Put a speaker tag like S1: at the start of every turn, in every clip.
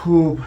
S1: خوب.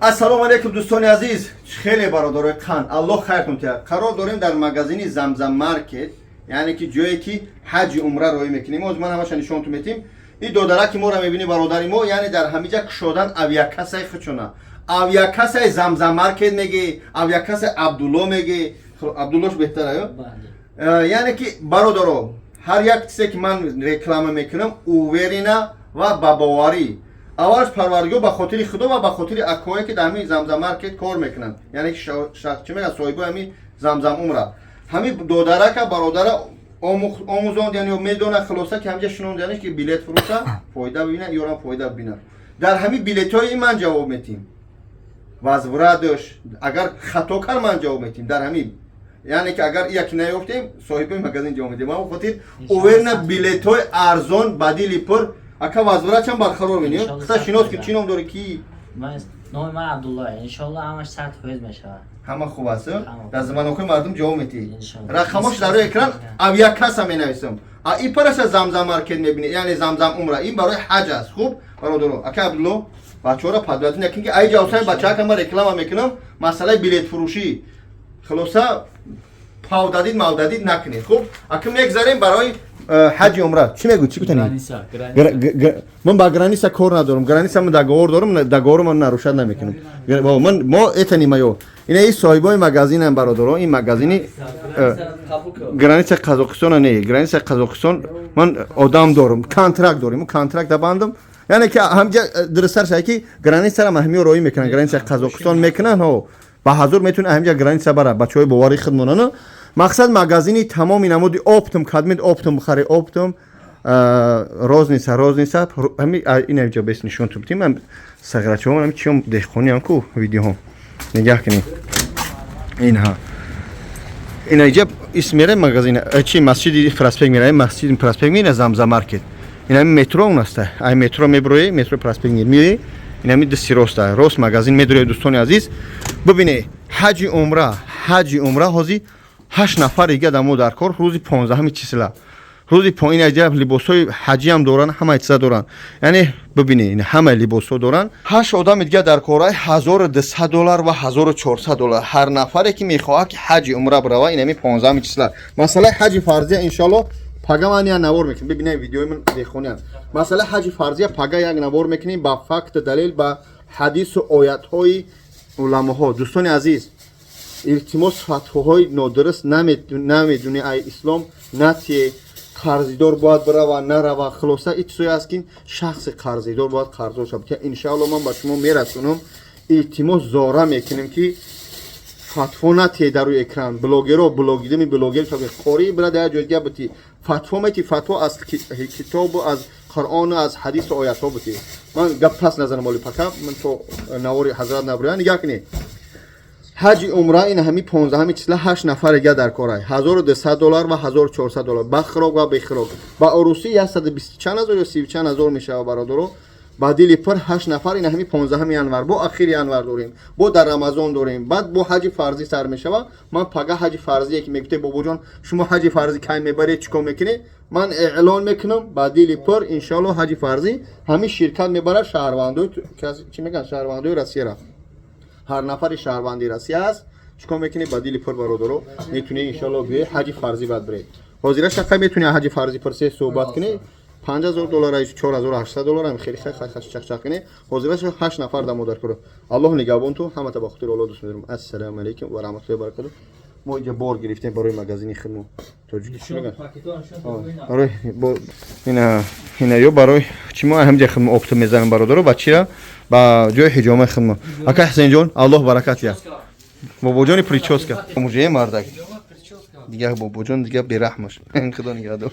S1: السلام علیکم دوستان عزیز، خیلی برادرای قند الله خیرتون کنه. قرار داریم در مغازین زمزم مارکت، یعنی که جایی که حج عمره روی میکنیم، از من همش نشونتون میدیم. این دو درکی ما رو میبینی برادری ما، یعنی در همینجا کشودن اویاکسای خچونا. اویاکسای زمزم مارکت میگه، اویاکسای عبدالله میگه. عبداللهش بهتره یا؟ یعنی که برادرو هر یک چیزی که من رکلام میکنم اوورینا و باباواری اولش پروردگار به خاطر خدا و به خاطر اکوایی که در همین زمزم مارکت کار میکنن، یعنی که شخص میگه صاحب همین زمزم عمره همین دو درک برادر آموزان، یعنی میدونه خلاصه که همینجا شنون یعنی که بلیت فروشه فایده ببینه یا فایده ببینه. در همین بلیت های من جواب میتیم وزوره داشت، اگر خطا کار من جواب میتیم در همین، یعنی که اگر یک نیافتیم صاحب مغازین جواب میدیم. ما خاطر اوورنا بلیت های ارزان بدیلی پر اکا وزوره چند برقرار می‌نیم. خدا شناس که چی نام داره کی؟
S2: نام من عبدالله. ان شاء الله همش 100% میشه.
S1: همه خوب است. در زمان اوکی مردم جواب میدی. رقمش در روی اکران اویا کس هم مینویسم. این پرش زمزم مارکت میبینی، یعنی زمزم عمره. این برای حج است. خوب برادرو اکا عبدالله بچه‌ها پدوات نکنید که ای جوسای بچه‌ها که من رکلام میکنم مسئله بلیت فروشی خلاصه پاودادید ماودادید نکنید. خوب اکم نگذاریم برای حج عمره. چی میگو چی بتونی؟ من با گرانیسا کار ندارم. گرانیسا من داغور دارم، داغور من نروشد نمیکنم. من ما اتنی مایو. این صاحبای مغازین هم برادران، این مغازینی گرانیسا قزاقستان نه، گرانیسا قزاقستان من آدم دارم، کانترکت دارم، کانترکت دباندم. یعنی که همجا درستر شای که گرانیسا را مهمی روی میکنن، گرانیسا قزاقستان میکنن ها. با حضور میتونه همجا گرانیسا برا بچهای بواری خدمتانه. مقصد مغازینی تمامی نمودی اپتم کدمت اپتم بخری اپتم روز نیست همین این اینجا بس نشون تو بدیم. من سگرچه هم چیم دهخونی هم کو ویدیو هم نگاه کنیم. اینها این اینجا اسم میره مغازین چی مسجد پراسپیک میره، مسجد پراسپیک میره زمزم مارکت. این همین مترو اون است. این مترو میبروی مترو پراسپیک میره. این همین دستی راست راست مغازین میدروی دوستان عزیز. ببینید حج عمره هازی 8 نفر دیگه دمو در کار روزی 15 همین چیزلا روزی پایین اجرا لباسای حجی هم دوران همه چیزا دوران، یعنی ببینید همه لباسا دوران. 8 آدم دیگه در کارای $1200 و $1400 هر نفری که میخواد که حج عمره بره. این همین 15 همین چیزلا مثلا حج فرضی ان شاء الله پاگا من نوار میکنیم. ببینید ویدیو من بخونیم. مثلا حج فرضی پاگا یک نوار میکنیم با فکت دلیل با حدیث و آیات های علما. دوستان عزیز التماس فتواهای نادرست نمیدونی ای اسلام نتی قرضدار باید بره و نره و خلاصه این چیزی است که شخص قرضدار باید قرضدار شد که ان شاء الله من به شما میرسونم. التماس زاره میکنیم که فتوا نتی در روی اکران بلاگرها بلاگیدمی بلاگر تا خوری بره در جای بتی فتوا میتی فتوا از کتاب و از قرآن و از حدیث و آیات ها بتی. من گپ پس نظر مالی پکم من تو نواری حضرت نبرم نگاه کنی. حج عمره این همین 15 همین چیزلا 8 نفر دیگه در کارای $1200 و $1400 بخراق و بخراق با عروسی 120 چند هزار یا 30 چند هزار میشه برادرو. بعدی پر 8 نفر این همین 15 همین انور با اخیر انور داریم، با در رمضان داریم، بعد با حج فرضی سر میشه. و من پگاه حج فرضی که میگه بابا جان شما حج فرضی کی میبرید چیکار میکنی من اعلان میکنم بعدی پر ان شاء الله حج فرضی همین شرکت میبره شهروندای چی میگن شهروندای روسیه را. هر نفر شهروندی روسیه است چیکار میکنی بدیلی پر برادرو میتونی ان شاء الله به حج فرضی بعد بری. حاضر شخص میتونی حج فرضی پر سه صحبت کنی $5000 $4800 هم خیلی چخ کنی. حاضر 8 نفر دم در کرو. الله نگهبان تو همه تا بخاطر اولاد دوست می‌دارم. السلام علیکم و رحمت الله و برکاته. ما اینجا بار گرفتیم برای مغازین خدمت توجه میگن برای اینا یا برای چی ما همینجا خدمت اپت میزنم برادر و چیرا با جای حجامه خدمت اکا حسین جان الله برکت یا بابا جان پریچوسکا موجه مردک دیگه بابا جان دیگه بیرحمش خدا نگهدار.